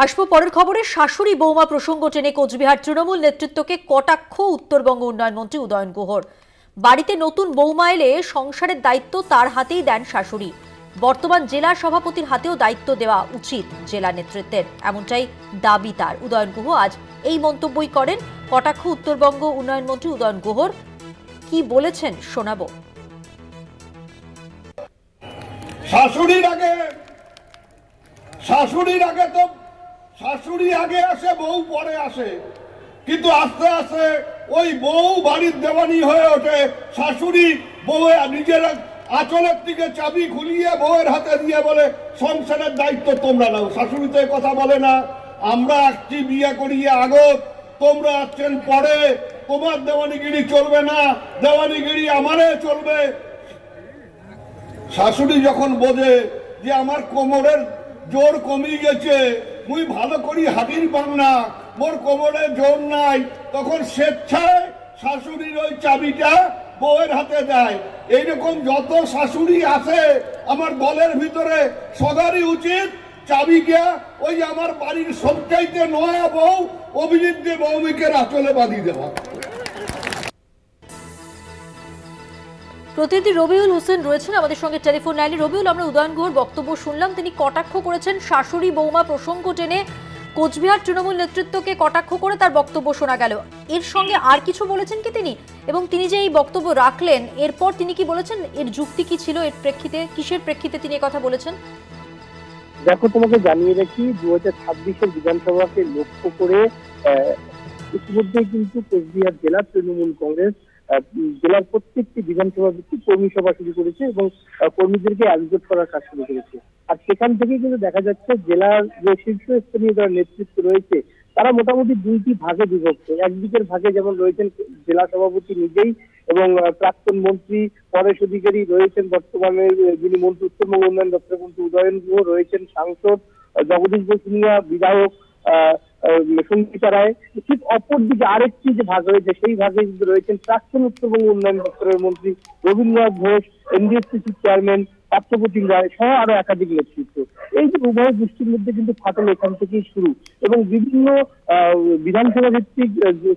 আসবো পরের খবরে। শাশুড়ি বৌমা প্রসঙ্গ টেনে কোচবিহার তৃণমূল নেতৃত্বকে কটাক্ষ উত্তরবঙ্গ উন্নয়ন মন্ত্রী উদয়ন গুহর। বাড়িতে নতুন বৌমা এলে সংসারের দায়িত্ব তার হাতেই দেন শাশুড়ি। বর্তমান জেলা সভাপতির হাতেও দায়িত্ব দেওয়া উচিত জেলা নেতৃত্বের, এমনটাই দাবি তার। উদয়ন গুহ আজ এই মন্তব্যই করেন। কটাক্ষ উত্তরবঙ্গ উন্নয়ন মন্ত্রী উদয়ন গুহর, কি বলেছেন শোনাবো। শাশুড়ি আগে আসে, বউ পরে আসে, কিন্তু আস্তে আস্তে ওই বউ বাড়ির দেওয়ানি হয়ে ওঠে। শাশুড়ি বউ নিজের আঁচলের থেকে চাবি খুলিয়ে বউয়ের হাতে দিয়ে বলে সংসারের দায়িত্ব তোমরা নাও। শাশুড়ি তো কথা বলে না, আমরা আসছি বিয়ে করিয়ে আগত, তোমরা আসছেন পরে, তোমার দেওয়ানিগিরি চলবে না, দেওয়ানিগিরি আমারে চলবে। শাশুড়ি যখন বোঝে যে আমার কোমরের জোর কমে গেছে, মুই ভালো করি হাঁটির পাং না, মোর কোমরে জোর নাই, তখন স্বেচ্ছায় শাশুড়ির ওই চাবিটা বউয়ের হাতে দেয়। এইরকম যত শাশুড়ি আছে আমার দলের ভিতরে সবারই উচিত চাবিটা ওই আমার বাড়ির সবচাইতে নয়া বউ অভিজিৎ যে ভৌমিকের আঁচলে বাঁধিয়ে দেওয়া। প্রতিনিধি রবিউল হোসেন রয়েছেন আমাদের সঙ্গে টেলিফোন লাইনে। রবিউল, আমরা উদয়ন গুহর বক্তব্য শুনলাম, তিনি কটাক্ষ করেছেন শাশুড়ি বৌমা প্রসঙ্গ টেনে। কোচবিহার তৃণমূল নেতৃত্বকে কটাক্ষ করে তার বক্তব্য শোনা গেল। এর সঙ্গে আর কিছু বলেছেন কি তিনি? এবং তিনি যে এই বক্তব্য রাখলেন এরপর তিনি কি বলেছেন, এর যুক্তি কি ছিল, এর প্রেক্ষিতে কিসের প্রেক্ষিতে তিনি কথা বলেছেন? দেখো, তোমাকে জানিয়ে রাখি 2026-এর বিধানসভাকে লক্ষ্য করে ইতিমধ্যে কিন্তু কোচবিহার জেলা তৃণমূল কংগ্রেস জেলার প্রত্যেকটি বিধানসভা ভিত্তিক কর্মী সভা শুরু করেছে এবং কর্মীদেরকে একজোট করার কাজ শুরু করেছে। আর সেখান থেকে কিন্তু দেখা যাচ্ছে জেলার যে শীর্ষস্থানীয় যারা নেতৃত্ব রয়েছে তারা মোটামুটি দুইটি ভাগে বিভক্ত। একদিকের ভাগে যেমন রয়েছেন জেলা সভাপতি নিজেই এবং প্রাক্তন মন্ত্রী পরেশ অধিকারী রয়েছেন, বর্তমানে যিনি মন্ত্রী উত্তরবঙ্গ উন্নয়ন দপ্তরের মন্ত্রী উদয়ন গুহ রয়েছেন, সাংসদ জগদীশ বসুনিয়া, বিধায়ক সঙ্গীতা রায়। ঠিক অপরদিকে আরেকটি যে ভাগ রয়েছে সেই ভাগে কিন্তু রয়েছেন প্রাক্তন উত্তরবঙ্গ উন্নয়ন দপ্তরের মন্ত্রী রবীন্দ্রনাথ ঘোষ, এনডিএফসি চেয়ারম্যান পার্থপ্রতিম রায় সহ আরো একাধিক নেতৃত্ব। এই যে উভয় গোষ্ঠীর মধ্যে কিন্তু ফাটল এখান থেকেই শুরু এবং বিভিন্ন বিধানসভা ভিত্তিক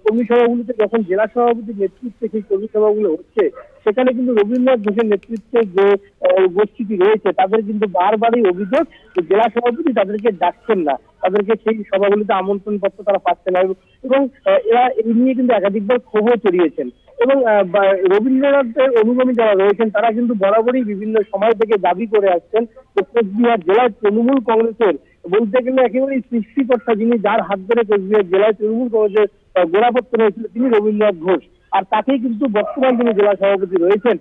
কর্মী সভাগুলিতে যখন জেলা সভাপতির নেতৃত্বে সেই কর্মী সভাগুলো হচ্ছে সেখানে কিন্তু রবীন্দ্রনাথ ঘোষের নেতৃত্বে যে গোষ্ঠীটি রয়েছে তাদের কিন্তু বারবারই অভিযোগ জেলা সভাপতি তাদেরকে ডাকছেন না, তাদেরকে সেই সভাগুলিতে আমন্ত্রণ পত্র তারা পাচ্ছে না এবং এরা এই নিয়ে কিন্তু একাধিকবার ক্ষোভও ছড়িয়েছেন। এবং রবীন্দ্রনাথের অনুগামী যারা রয়েছেন তারা কিন্তু বরাবরই বিভিন্ন সময় থেকে দাবি করে আসছেন যে কোচবিহার জেলার তৃণমূল কংগ্রেসের বলতে গেলে একেবারেই সৃষ্টিকর্তা, যিনি যার হাত ধরে কোচবিহার জেলায় তৃণমূল কংগ্রেসের গোড়াপত্তন হয়েছিল তিনি রবীন্দ্রনাথ ঘোষ। আর তাকেই কিন্তু বর্তমান যিনি জেলা সভাপতি রয়েছেন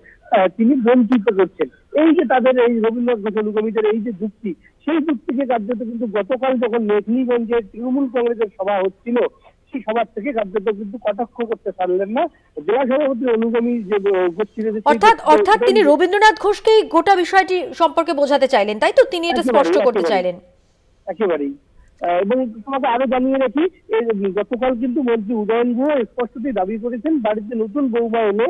তিনি বঞ্চিত করছেন। এই যে তাদের এই রবীন্দ্রনাথ ঘোষ অনুগামীদের এই যে যুক্তি, সেই যুক্তিকে কার্যত কিন্তু গতকাল যখন মেঘলিগঞ্জে তৃণমূল কংগ্রেসের সভা হচ্ছিল সেই সভা থেকে কার্যত কিন্তু কটাক্ষ করতে পারলেন না জেলা সভাপতির অনুগামী যে গোষ্ঠী। অর্থাৎ তিনি রবীন্দ্রনাথ ঘোষকেই গোটা বিষয়টি সম্পর্কে বোঝাতে চাইলেন, তাই তো? তিনি এটা স্পষ্ট করতে চাইলেন একেবারেই। এবং তোমাকে আরো জানিয়ে রাখি, গতকাল কিন্তু মন্ত্রী উদয়ন গুহ স্পষ্টতই দাবি করেছেন বাড়িতে নতুন বৌমা এলে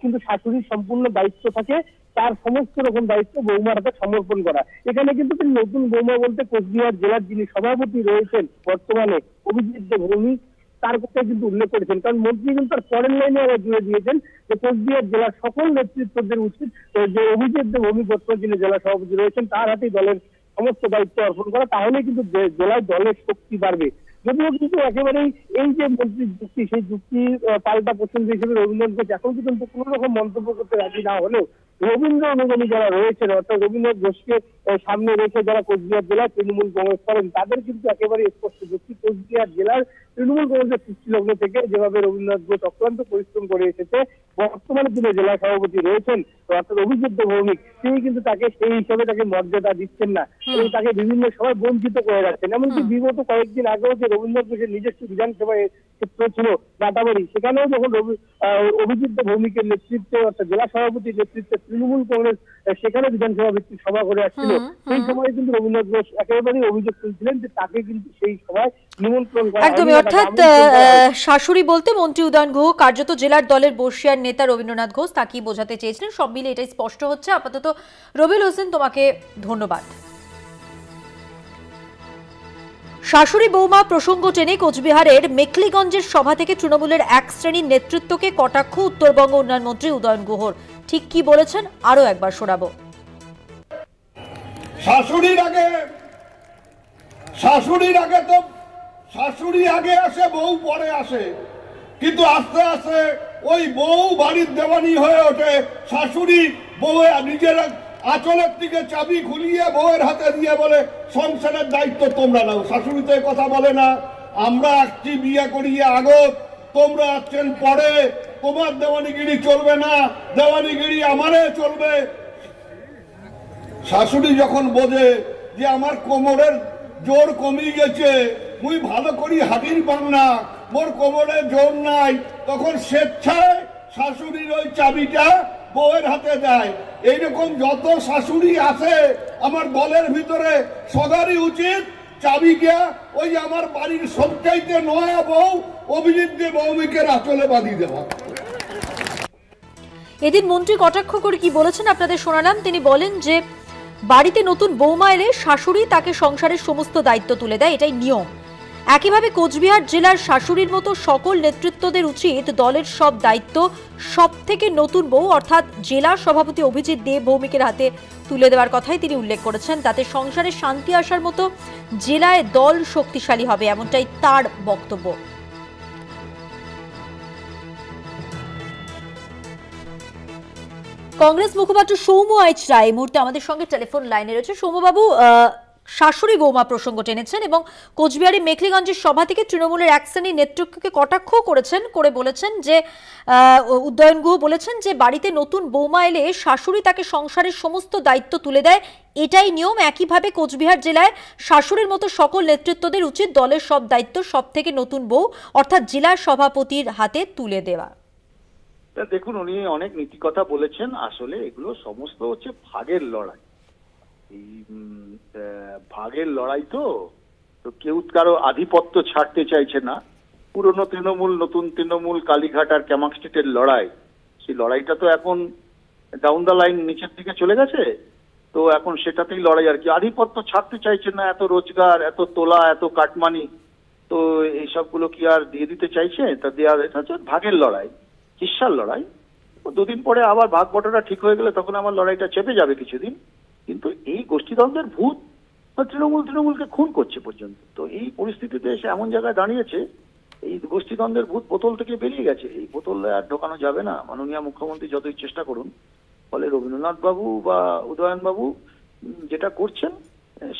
কিন্তু শাশুড়ির সম্পূর্ণ দায়িত্ব থাকে, তার সমস্ত রকম দায়িত্ব বৌমার হাতে সমর্পণ করা। এখানে কিন্তু তিনি নতুন বৌমা বলতে কোচবিহার জেলার যিনি সভাপতি রয়েছেন বর্তমানে অভিজিৎ ভৌমিক তার কথা কিন্তু উল্লেখ করেছেন। কারণ মন্ত্রী কিন্তু তার পরের লাইনে আবার জুড়ে দিয়েছেন যে কোচবিহার জেলার সকল নেতৃত্বদের উচিত যে অভিজিৎ ভৌমিক বর্তমান যিনি জেলা সভাপতি রয়েছেন তার হাতেই দলের সমস্ত দায়িত্ব অর্পণ করা, তাহলে কিন্তু জেলায় দলের শক্তি বাড়বে। যদিও কিন্তু একেবারেই এই যে মন্ত্রীর যুক্তি সেই যুক্তি পাল্টা প্রসঙ্গ হিসেবে রবীন্দ্রনাথ ঘোষ এখন কিন্তু কোন রকম মন্তব্য করতে রাজি না হলেও রবীন্দ্র অনুগামী যারা রয়েছেন অর্থাৎ রবীন্দ্রনাথ ঘোষকে সামনে রেখে যারা কোচবিহার জেলায় তৃণমূল কংগ্রেস করেন তাদের কিন্তু একেবারে স্পষ্ট যুক্তি কোচবিহার জেলার তৃণমূল কংগ্রেসের সৃষ্টি লগ্ন থেকে যেভাবে রবীন্দ্রনাথ ঘোষ অক্লান্ত পরিশ্রম করে এসেছে, বর্তমানে তিনি জেলা সভাপতি রয়েছেন অর্থাৎ অভিজিৎ ভৌমিক, তিনি কিন্তু তাকে সেই হিসাবে তাকে মর্যাদা দিচ্ছেন না এবং তাকে বিভিন্ন সময় বঞ্চিত করে যাচ্ছেন। এমনকি বিগত কয়েকদিন আগেও যে রবীন্দ্রনাথ ঘোষের নিজস্ব বিধানসভায় ক্ষেত্র ছিল নাটাবাড়ি, সেখানেও যখন অভিজিৎ ভৌমিকের নেতৃত্বে অর্থাৎ জেলা সভাপতির নেতৃত্বে তৃণমূল কংগ্রেস সেখানে বিধানসভা ভিত্তিক সভা করে আসছিল সেই সময় কিন্তু রবীন্দ্রনাথ ঘোষ একেবারেই অভিযোগ তুলছিলেন যে তাকে কিন্তু সেই সভায় নিমন্ত্রণ করা। একদমই, অর্থাৎ শাশুড়ি বলতে মন্ত্রী উদয়ন গুহ কার্যত জেলার দলের বর্ষিয়ার নেতা রবীন্দ্রনাথ ঘোষ তাকেই বোঝাতে চেয়েছিলেন। সব মিলে এটাই স্পষ্ট হচ্ছে। আপাতত রবিউল হোসেন, তোমাকে ধন্যবাদ। শাশুড়ি বৌমা প্রসঙ্গ টেনে কোচবিহারের মেখলিগঞ্জের সভা থেকে তৃণমূলের এক শ্রেণীর নেতৃত্বকে কটাক্ষ উত্তরবঙ্গ উন্নয়ন মন্ত্রী উদয়ন গুহর। ঠিক কি বলেছেন আরো একবার শোনাবো। শাশুড়ির আগে তো শাশুড়ি আগে আসে, বউ পরে আসে, কিন্তু আস্তে আস্তে ওই বউ বাড়ির দেওয়ানি হয়ে ওঠে। শাশুড়ি বউ নিজের আঁচলের থেকে চাবি খুলিয়ে বউয়ের হাতে দিয়ে বলে সংসারের দায়িত্ব তোমরা নাও। শাশুড়ি তো কথা বলে না, আমরা একটি বিয়ে করিয়ে আগত, তোমরা আসছেন পরে, তোমার দেওয়ানিগিরি চলবে না, দেওয়ানিগিরি আমারে চলবে। শাশুড়ি যখন বোঝে যে আমার কোমরের জোর কমে গেছে, মুই ভালো করি হাঁটির পাং না, মোর কোমরে জোর নাই, তখন স্বেচ্ছায় শাশুড়ির ওই চাবিটা বউয়ের হাতে দেয়। এইরকম যত শাশুড়ি আছে আমার দলের ভিতরে সবারই উচিত চাবিটা ওই আমার বাড়ির সবচাইতে নয়া বউ অভিজিৎ ভৌমিকের আঁচলে বাঁধিয়ে দেওয়া। এদিন মন্ত্রী কটাক্ষ করে কি বলেছেন আপনাদের শোনালাম। তিনি বলেন যে বাড়িতে নতুন বৌমা এলে শাশুড়ি তাকে সংসারের সমস্ত দায়িত্ব তুলে দেয়, এটাই নিয়ম। একইভাবে কোচবিহার জেলার শাশুড়ির মতো সকল নেতৃত্বদের উচিত দলের সব দায়িত্ব সব থেকে নতুন বউ অর্থাৎ জেলা সভাপতি অভিজিৎ দেব ভৌমিকের হাতে তুলে দেওয়ার কথাই তিনি উল্লেখ করেছেন। তাতে সংসারে শান্তি আসার মতো জেলায় দল শক্তিশালী হবে, এমনটাই তার বক্তব্য। কংগ্রেস মুখপাত্র সৌম্য আইচ রায় এই মুহূর্তে আমাদের সঙ্গে টেলিফোন লাইনে রয়েছে। সৌম্যবাবু, শাশুড়ি বৌমা প্রসঙ্গ টেনেছেন এবং কোচবিহারের মেখলিগঞ্জের সভা থেকে তৃণমূলের এক শ্রেণীর নেতৃত্বকে কটাক্ষ করেছেন, করে বলেছেন যে উদয়ন গুহ বলেছেন যে বাড়িতে নতুন বৌমা এলে শাশুড়ি তাকে সংসারের সমস্ত দায়িত্ব তুলে দেয়, এটাই নিয়ম। একইভাবে কোচবিহার জেলায় শাশুড়ির মতো সকল নেতৃত্বদের উচিত দলের সব দায়িত্ব সব থেকে নতুন বউ অর্থাৎ জেলা সভাপতির হাতে তুলে দেওয়া। দেখুন, উনি অনেক নীতি কথা বলেছেন। আসলে এগুলো সমস্ত হচ্ছে ভাগের লড়াই। এই ভাগের লড়াই তো কেউ কারো আধিপত্য ছাড়তে চাইছে না। পুরনো তৃণমূল নতুন তৃণমূল, কালীঘাট আর ক্যামাক স্ট্রিটের লড়াই, সেই লড়াইটা তো এখন ডাউন দ্য লাইন নিচের দিকে চলে গেছে। তো এখন সেটাতেই লড়াই আর কি। আধিপত্য ছাড়তে চাইছে না, এত রোজগার, এত তোলা, এত কাটমানি, তো এইসবগুলো কি আর দিয়ে দিতে চাইছে? তা দেওয়ার, এটা হচ্ছে ভাগের লড়াই, হিস্সার লড়াই। দুদিন পরে আবার ভাগ বটরা ঠিক হয়ে গেলে তখন আমার লড়াইটা চেপে যাবে কিছুদিন। কিন্তু এই গোষ্ঠীদ্বন্দ্বের ভূত তৃণমূলকে খুন করছে পর্যন্ত। তো এই পরিস্থিতিতে এসে এমন জায়গায় দাঁড়িয়েছে, এই গোষ্ঠীদ্বন্দ্বের ভূত বোতল থেকে বেরিয়ে গেছে, এই বোতলে আর ঢোকানো যাবে না। মাননীয় মুখ্যমন্ত্রী যতই চেষ্টা করুন, ফলে রবীন্দ্রনাথ বাবু বা উদয়ন বাবু যেটা করছেন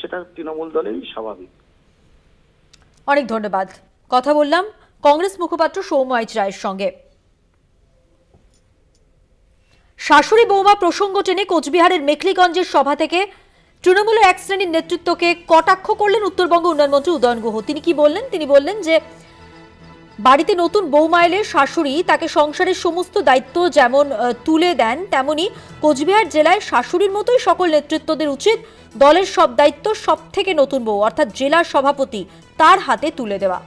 সেটা তৃণমূল দলেরই স্বাভাবিক। অনেক ধন্যবাদ। কথা বললাম কংগ্রেস মুখপাত্র সৌম্য আইচ রায়ের সঙ্গে। শাশুড়ি বৌমা প্রসঙ্গ টেনে কোচবিহারের মেখলিগঞ্জের সভা থেকে তৃণমূলের এক শ্রেণীর নেতৃত্বকে কটাক্ষ করলেন উত্তরবঙ্গ উন্নয়ন মন্ত্রী উদয়ন গুহ। তিনি কি বললেন? তিনি বললেন যে বাড়িতে নতুন বৌমা এলে শাশুড়ি তাকে সংসারের সমস্ত দায়িত্ব যেমন তুলে দেন, তেমনি কোচবিহার জেলায় শাশুড়ির মতোই সকল নেতৃত্বদের উচিত দলের সব দায়িত্ব সব থেকে নতুন বউ অর্থাৎ জেলা সভাপতি তার হাতে তুলে দেওয়া।